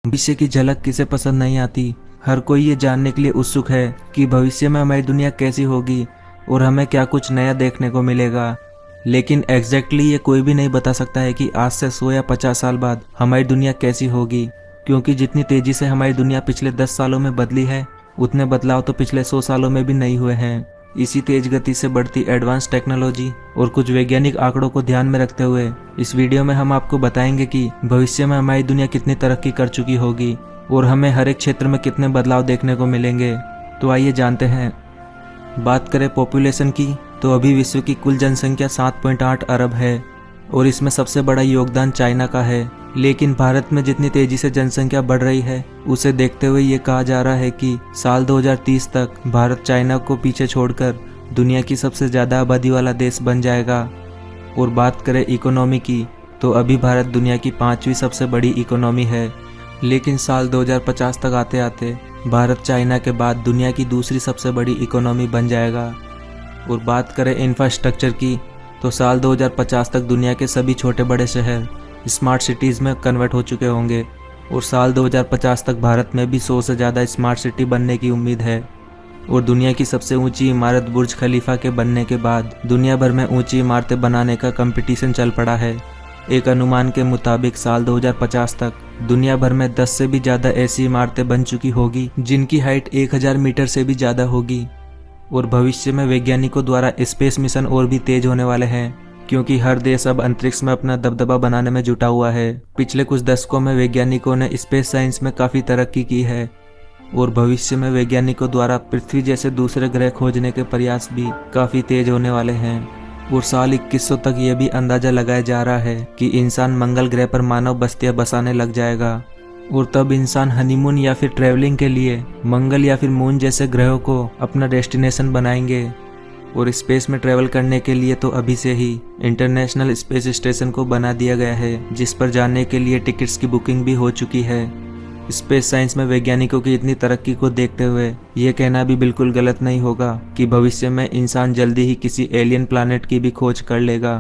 भविष्य की झलक किसे पसंद नहीं आती। हर कोई ये जानने के लिए उत्सुक है कि भविष्य में हमारी दुनिया कैसी होगी और हमें क्या कुछ नया देखने को मिलेगा। लेकिन एग्जैक्टली ये कोई भी नहीं बता सकता है कि आज से 100 या 50 साल बाद हमारी दुनिया कैसी होगी, क्योंकि जितनी तेजी से हमारी दुनिया पिछले 10 सालों में बदली है उतने बदलाव तो पिछले 100 सालों में भी नहीं हुए हैं। इसी तेज गति से बढ़ती एडवांस टेक्नोलॉजी और कुछ वैज्ञानिक आंकड़ों को ध्यान में रखते हुए इस वीडियो में हम आपको बताएंगे कि भविष्य में हमारी दुनिया कितनी तरक्की कर चुकी होगी और हमें हर एक क्षेत्र में कितने बदलाव देखने को मिलेंगे। तो आइए जानते हैं। बात करें पॉपुलेशन की तो अभी विश्व की कुल जनसंख्या 7.8 अरब है और इसमें सबसे बड़ा योगदान चाइना का है। लेकिन भारत में जितनी तेजी से जनसंख्या बढ़ रही है उसे देखते हुए ये कहा जा रहा है कि साल 2030 तक भारत चाइना को पीछे छोड़कर दुनिया की सबसे ज़्यादा आबादी वाला देश बन जाएगा। और बात करें इकोनॉमी की तो अभी भारत दुनिया की 5वीं सबसे बड़ी इकोनॉमी है, लेकिन साल 2050 तक आते आते भारत चाइना के बाद दुनिया की दूसरी सबसे बड़ी इकोनॉमी बन जाएगा। और बात करें इंफ्रास्ट्रक्चर की तो साल 2050 तक दुनिया के सभी छोटे बड़े शहर स्मार्ट सिटीज़ में कन्वर्ट हो चुके होंगे और साल 2050 तक भारत में भी 100 से ज़्यादा स्मार्ट सिटी बनने की उम्मीद है। और दुनिया की सबसे ऊंची इमारत बुर्ज खलीफा के बनने के बाद दुनिया भर में ऊंची इमारतें बनाने का कंपटीशन चल पड़ा है। एक अनुमान के मुताबिक साल 2050 तक दुनिया भर में 10 से भी ज़्यादा ऐसी इमारतें बन चुकी होगी जिनकी हाइट 1000 मीटर से भी ज़्यादा होगी। और भविष्य में वैज्ञानिकों द्वारा स्पेस मिशन और भी तेज होने वाले हैं, क्योंकि हर देश अब अंतरिक्ष में अपना दबदबा बनाने में जुटा हुआ है। पिछले कुछ दशकों में वैज्ञानिकों ने स्पेस साइंस में काफ़ी तरक्की की है और भविष्य में वैज्ञानिकों द्वारा पृथ्वी जैसे दूसरे ग्रह खोजने के प्रयास भी काफ़ी तेज होने वाले हैं। और साल 2100 तक यह भी अंदाजा लगाया जा रहा है कि इंसान मंगल ग्रह पर मानव बस्तियां बसाने लग जाएगा और तब इंसान हनीमून या फिर ट्रैवलिंग के लिए मंगल या फिर मून जैसे ग्रहों को अपना डेस्टिनेशन बनाएंगे। और स्पेस में ट्रैवल करने के लिए तो अभी से ही इंटरनेशनल स्पेस स्टेशन को बना दिया गया है, जिस पर जाने के लिए टिकट्स की बुकिंग भी हो चुकी है। स्पेस साइंस में वैज्ञानिकों की इतनी तरक्की को देखते हुए ये कहना भी बिल्कुल गलत नहीं होगा कि भविष्य में इंसान जल्दी ही किसी एलियन प्लैनेट की भी खोज कर लेगा।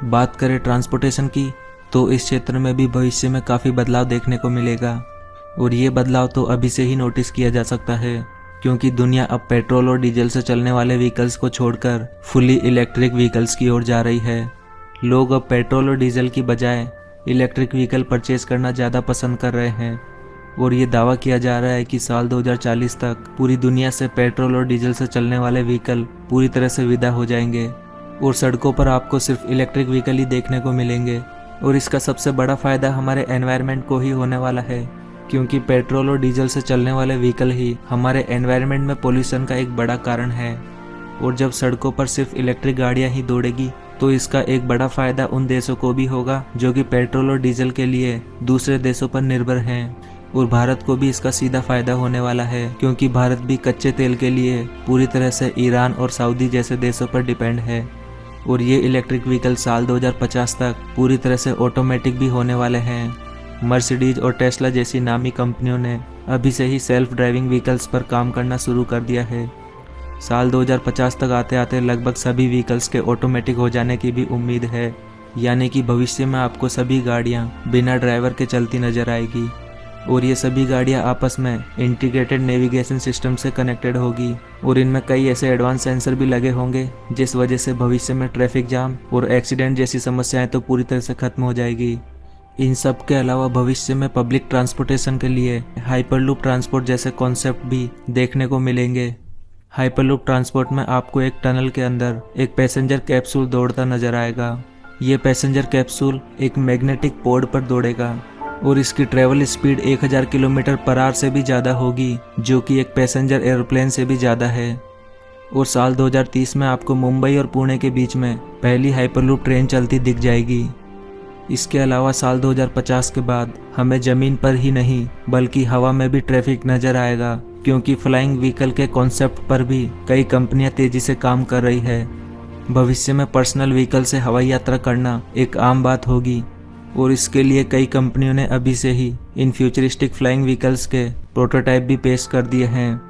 बात करें ट्रांसपोर्टेशन की तो इस क्षेत्र में भी भविष्य में काफ़ी बदलाव देखने को मिलेगा और ये बदलाव तो अभी से ही नोटिस किया जा सकता है, क्योंकि दुनिया अब पेट्रोल और डीजल से चलने वाले व्हीकल्स को छोड़कर फुली इलेक्ट्रिक व्हीकल्स की ओर जा रही है। लोग अब पेट्रोल और डीजल की बजाय इलेक्ट्रिक व्हीकल परचेज करना ज़्यादा पसंद कर रहे हैं और ये दावा किया जा रहा है कि साल 2040 तक पूरी दुनिया से पेट्रोल और डीजल से चलने वाले व्हीकल पूरी तरह से विदा हो जाएंगे और सड़कों पर आपको सिर्फ इलेक्ट्रिक व्हीकल ही देखने को मिलेंगे। और इसका सबसे बड़ा फ़ायदा हमारे एनवायरनमेंट को ही होने वाला है, क्योंकि पेट्रोल और डीजल से चलने वाले व्हीकल ही हमारे एनवायरनमेंट में पोल्यूशन का एक बड़ा कारण है। और जब सड़कों पर सिर्फ इलेक्ट्रिक गाड़ियां ही दौड़ेगी तो इसका एक बड़ा फ़ायदा उन देशों को भी होगा जो कि पेट्रोल और डीजल के लिए दूसरे देशों पर निर्भर हैं। और भारत को भी इसका सीधा फ़ायदा होने वाला है, क्योंकि भारत भी कच्चे तेल के लिए पूरी तरह से ईरान और सऊदी जैसे देशों पर डिपेंड है। और ये इलेक्ट्रिक व्हीकल साल 2050 तक पूरी तरह से ऑटोमेटिक भी होने वाले हैं। मर्सिडीज और टेस्ला जैसी नामी कंपनियों ने अभी से ही सेल्फ ड्राइविंग व्हीकल्स पर काम करना शुरू कर दिया है। साल 2050 तक आते आते लगभग सभी व्हीकल्स के ऑटोमेटिक हो जाने की भी उम्मीद है, यानी कि भविष्य में आपको सभी गाड़ियां बिना ड्राइवर के चलती नजर आएगी और ये सभी गाड़ियां आपस में इंटीग्रेटेड नेविगेशन सिस्टम से कनेक्टेड होगी और इनमें कई ऐसे एडवांस सेंसर भी लगे होंगे जिस वजह से भविष्य में ट्रैफिक जाम और एक्सीडेंट जैसी समस्याएं तो पूरी तरह से खत्म हो जाएगी। इन सब के अलावा भविष्य में पब्लिक ट्रांसपोर्टेशन के लिए हाइपरलूप ट्रांसपोर्ट जैसे कॉन्सेप्ट भी देखने को मिलेंगे। हाइपरलूप ट्रांसपोर्ट में आपको एक टनल के अंदर एक पैसेंजर कैप्सूल दौड़ता नजर आएगा। ये पैसेंजर कैप्सूल एक मैग्नेटिक पोर्ट पर दौड़ेगा और इसकी travel speed 1000 kilometre per hour से भी ज़्यादा होगी, जो कि एक पैसेंजर एरोप्लेन से भी ज़्यादा है। और साल 2030 में आपको मुंबई और पुणे के बीच में पहली हाइपरलूप ट्रेन चलती दिख जाएगी। इसके अलावा साल 2050 के बाद हमें ज़मीन पर ही नहीं बल्कि हवा में भी ट्रैफिक नज़र आएगा, क्योंकि फ्लाइंग व्हीकल के कॉन्सेप्ट पर भी कई कंपनियां तेज़ी से काम कर रही है। भविष्य में पर्सनल व्हीकल से हवाई यात्रा करना एक आम बात होगी और इसके लिए कई कंपनियों ने अभी से ही इन फ्यूचरिस्टिक फ्लाइंग व्हीकल्स के प्रोटोटाइप भी पेश कर दिए हैं।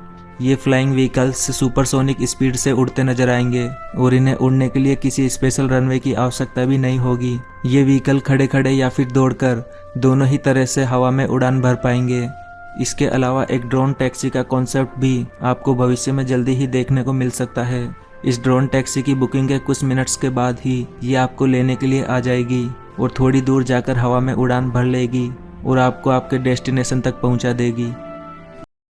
ये फ्लाइंग व्हीकल्स सुपरसोनिक स्पीड से उड़ते नजर आएंगे और इन्हें उड़ने के लिए किसी स्पेशल रनवे की आवश्यकता भी नहीं होगी। ये व्हीकल खड़े खड़े या फिर दौड़कर दोनों ही तरह से हवा में उड़ान भर पाएंगे। इसके अलावा एक ड्रोन टैक्सी का कॉन्सेप्ट भी आपको भविष्य में जल्दी ही देखने को मिल सकता है। इस ड्रोन टैक्सी की बुकिंग के कुछ मिनट्स के बाद ही ये आपको लेने के लिए आ जाएगी और थोड़ी दूर जाकर हवा में उड़ान भर लेगी और आपको आपके डेस्टिनेशन तक पहुंचा देगी।